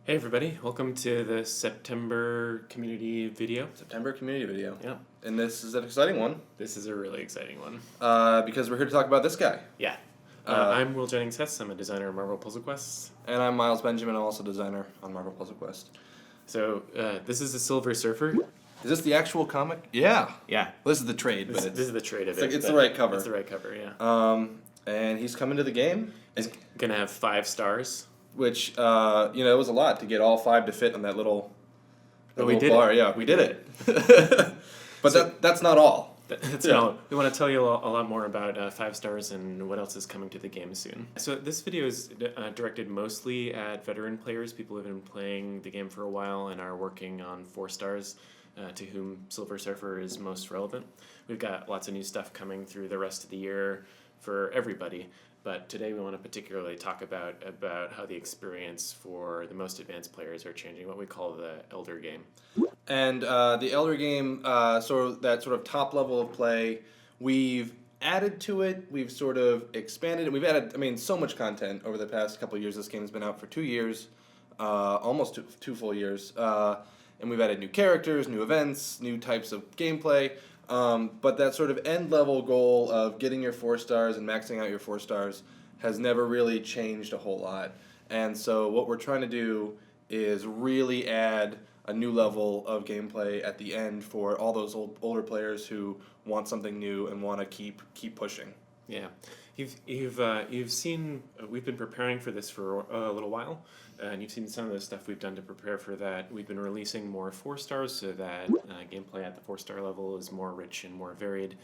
Hey everybody, welcome to the September community video. September community video. Yeah, And this is an exciting one this is a really exciting one. because we're here to talk about this guy. Yeah. I'm Will Jennings Hess, I'm a designer of Marvel Puzzle Quests. And I'm Miles Benjamin, I'm also designer on Marvel Puzzle Quest. So, this is the Silver Surfer. Is this the actual comic? Yeah. Yeah. Well, this is the trade, This, but this is the trade of it. it's the right cover. It's the right cover, yeah. And he's coming to the game, It's gonna have 5 stars. which, it was a lot to get all 5 to fit on that little, But we did bar. it. Yeah, we did it. But So- that's not all. That's all. We want to tell you a lot more about 5 stars and what else is coming to the game soon. So this video is directed mostly at veteran players, people who have been playing the game for a while and are working on 4 stars, to whom Silver Surfer is most relevant. We've got lots of new stuff coming through the rest of the year for everybody, but today we want to particularly talk about how the experience for the most advanced players are changing, what we call the Elder game. And the Elder game, that sort of top level of play, we've added to it, we've sort of expanded it. We've added, so much content over the past couple of years. This game's been out for 2 years, almost two full years. And we've added new characters, new events, new types of gameplay. But that sort of end level goal of getting your 4 stars and maxing out your 4 stars has never really changed a whole lot. And so what we're trying to do is really add a new level of gameplay at the end for all those older players who want something new and want to keep pushing. Yeah, you've seen we've been preparing for this for a little while, and you've seen some of the stuff we've done to prepare for that. We've been releasing more 4 stars so that gameplay at the 4 star level is more rich and more varied.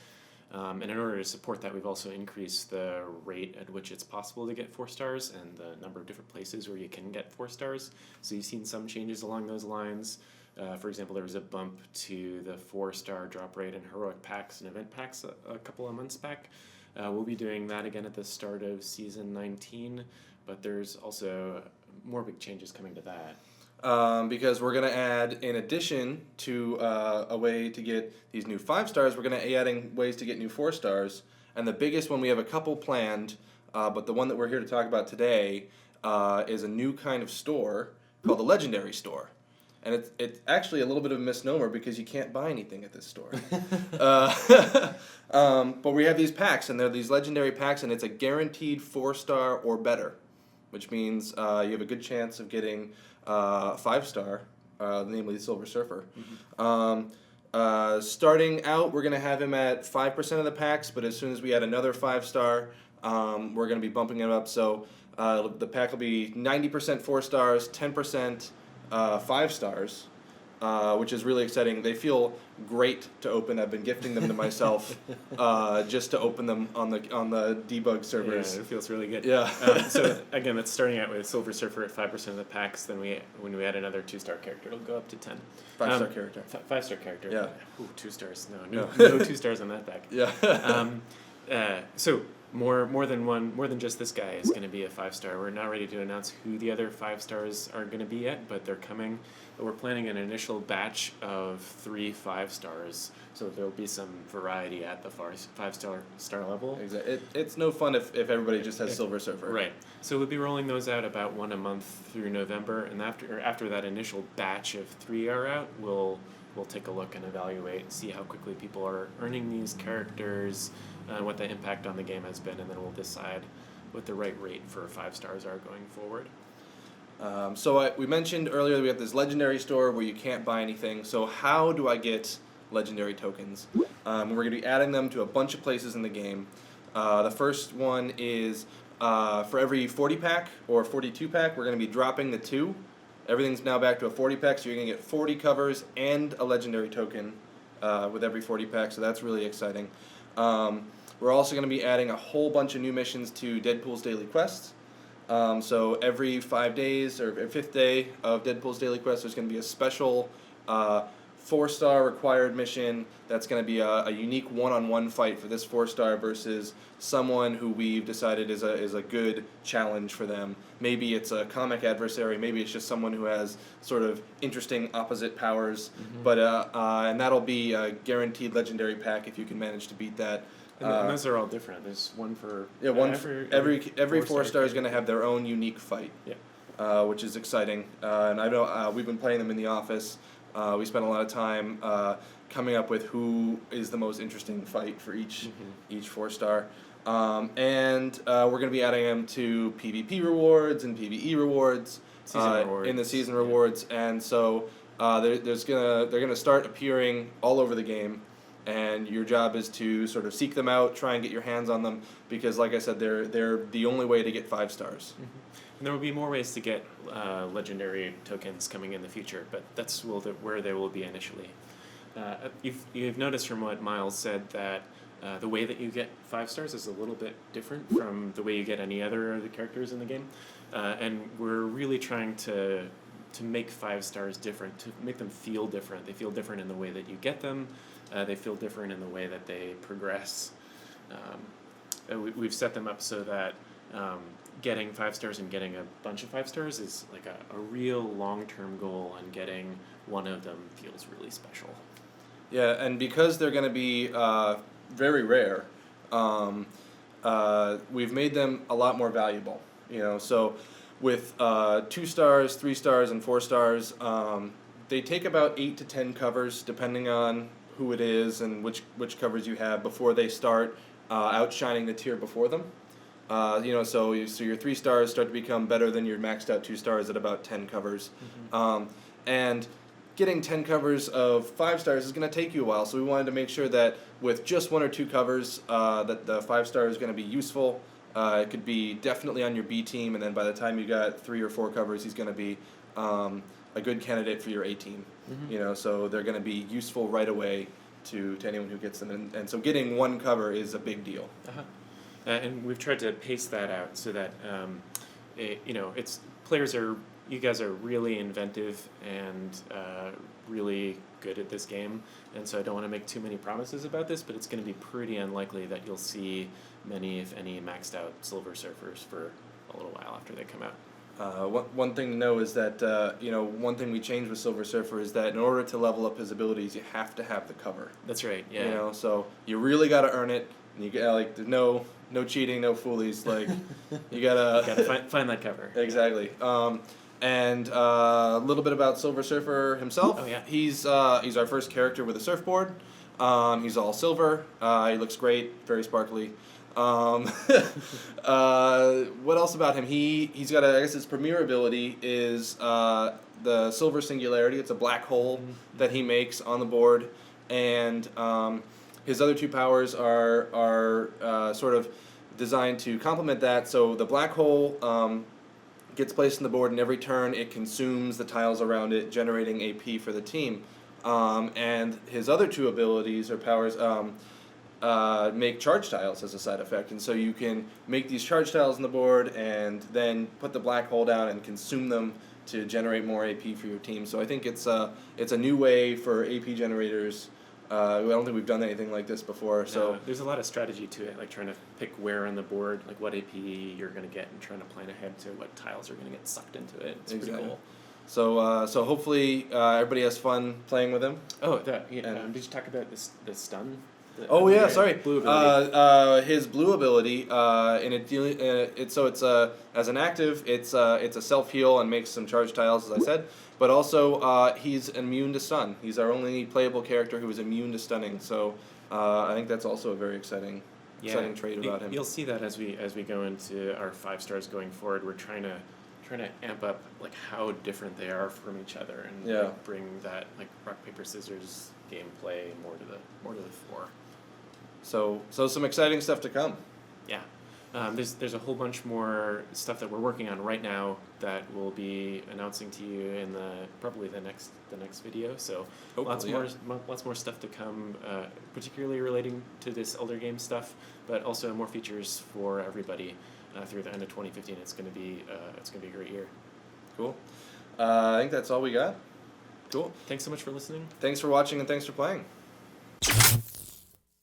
And in order to support that, we've also increased the rate at which it's possible to get 4 stars and the number of different places where you can get 4 stars. So you've seen some changes along those lines. For example, there was a bump to the 4 star drop rate in heroic packs and event packs a couple of months back. We'll be doing that again at the start of season 19, but there's also more big changes coming to that. Because we're going to add, in addition to a way to get these new 5 stars, we're going to be adding ways to get new 4 stars. And the biggest one, we have a couple planned, but the one that we're here to talk about today is a new kind of store called the Legendary Store. And it's actually a little bit of a misnomer because you can't buy anything at this store. But we have these packs, and they're these legendary packs, and it's a guaranteed 4 star or better, which means you have a good chance of getting 5 star, namely the Silver Surfer. Starting out, we're going to have him at 5% of the packs, but as soon as we add another 5 star, we're going to be bumping it up. So the pack will be 90% 4 stars, 10% 5 stars, which is really exciting. They feel great to open. I've been gifting them to myself just to open them on the debug servers. Yeah, it feels really good. Yeah. So again, it's starting out with Silver Surfer at 5% of the packs. Then when we add another 2 star character, it'll go up to 10. 5 star character. 5 star character. Yeah. Ooh, 2 stars. No 2 stars on that pack. Yeah. So more than just this guy is going to be a 5 star. We're not ready to announce who the other 5 stars are going to be yet, but they're coming. But we're planning an initial batch of 3 5 stars, so there'll be some variety at the 5 star level. Exactly. It's no fun if everybody just has Silver Surfer. Right. So we'll be rolling those out about 1 a month through November, and after that initial batch of 3 are out, we'll take a look and evaluate, see how quickly people are earning these characters, and what the impact on the game has been, and then we'll decide what the right rate for 5 stars are going forward. We mentioned earlier that we have this legendary store where you can't buy anything. So how do I get legendary tokens? We're going to be adding them to a bunch of places in the game. The first one is for every 40 pack or 42 pack, we're going to be dropping the 2. Everything's now back to a 40 pack, so you're going to get 40 covers and a legendary token with every 40 pack, so that's really exciting. We're also going to be adding a whole bunch of new missions to Deadpool's Daily Quests. So every 5 days, or 5th day of Deadpool's Daily Quest, there's going to be a special 4-star required mission that's going to be a unique one-on-one fight for this 4-star versus someone who we've decided is a good challenge for them. Maybe it's a comic adversary, maybe it's just someone who has sort of interesting opposite powers, but and that'll be a guaranteed legendary pack if you can manage to beat that. And those are all different. There's one for every 4 star is going to have their own unique fight. Yeah. which is exciting. And I know we've been playing them in the office. We spent a lot of time coming up with who is the most interesting fight for each 4-star. And we're going to be adding them to PvP rewards and PvE rewards, in the season rewards. And so they're gonna start appearing all over the game. And your job is to sort of seek them out, try and get your hands on them, because like I said, they're the only way to get 5 stars. And there will be more ways to get legendary tokens coming in the future, but that's where they will be initially. You've noticed from what Miles said that the way that you get 5 stars is a little bit different from the way you get any other of the characters in the game, and we're really trying to make 5 stars different, to make them feel different. They feel different in the way that you get them. They feel different in the way that they progress. We've set them up so that getting 5 stars and getting a bunch of 5 stars is like a real long-term goal, and getting one of them feels really special. Yeah, and because they're going to be very rare, we've made them a lot more valuable. So with 2 stars, 3 stars, and 4 stars, they take about 8 to 10 covers, depending on who it is and which covers you have, before they start outshining the tier before them. So your 3 stars start to become better than your maxed out 2 stars at about 10 covers. And getting 10 covers of 5 stars is going to take you a while, so we wanted to make sure that with just 1 or 2 covers, that the 5 star is going to be useful. It could be definitely on your B team, and then by the time you got 3 or 4 covers, he's going to be a good candidate for your A team. So they're going to be useful right away to anyone who gets them, and so getting 1 cover is a big deal. And we've tried to pace that out so that you guys are really inventive and really good at this game, and so I don't want to make too many promises about this, but it's going to be pretty unlikely that you'll see many, if any, maxed out Silver Surfers for a little while after they come out. One thing to know is that one thing we changed with Silver Surfer is that in order to level up his abilities, you have to have the cover. That's right. Yeah. So you really got to earn it, and you got there's no cheating, no foolies. Like you gotta find that cover. Exactly. And a little bit about Silver Surfer himself. Oh yeah. He's our first character with a surfboard. He's all silver. He looks great, very sparkly. What else about him? He's got I guess his premier ability is the Silver Singularity. It's a black hole that he makes on the board, and his other 2 powers are sort of designed to complement that. So the black hole gets placed on the board, and every turn it consumes the tiles around it, generating AP for the team. And his other 2 abilities or powers make charge tiles as a side effect, and so you can make these charge tiles on the board and then put the black hole down and consume them to generate more AP for your team. So I think it's a new way for AP generators. I don't think we've done anything like this before. So there's a lot of strategy to it, like trying to pick where on the board, like what AP you're going to get, and trying to plan ahead to what tiles are going to get sucked into it. It's pretty cool. So hopefully everybody has fun playing with him. Oh, did you talk about the stun? Sorry. Blue ability. His blue ability, as an active, it's a self heal and makes some charge tiles, as I said. But also, he's immune to stun. He's our only playable character who is immune to stunning. So I think that's also a very exciting trait about him. You'll see that as we go into our 5 stars going forward. We're trying to amp up like how different they are from each other, and like, bring that like rock paper scissors gameplay more to the fore. So some exciting stuff to come. Yeah. There's a whole bunch more stuff that we're working on right now that we'll be announcing to you in probably the next video. So hopefully, lots more stuff to come, particularly relating to this Elder Game stuff, but also more features for everybody through the end of 2015. It's gonna be a great year. Cool. I think that's all we got. Cool. Thanks so much for listening. Thanks for watching, and thanks for playing.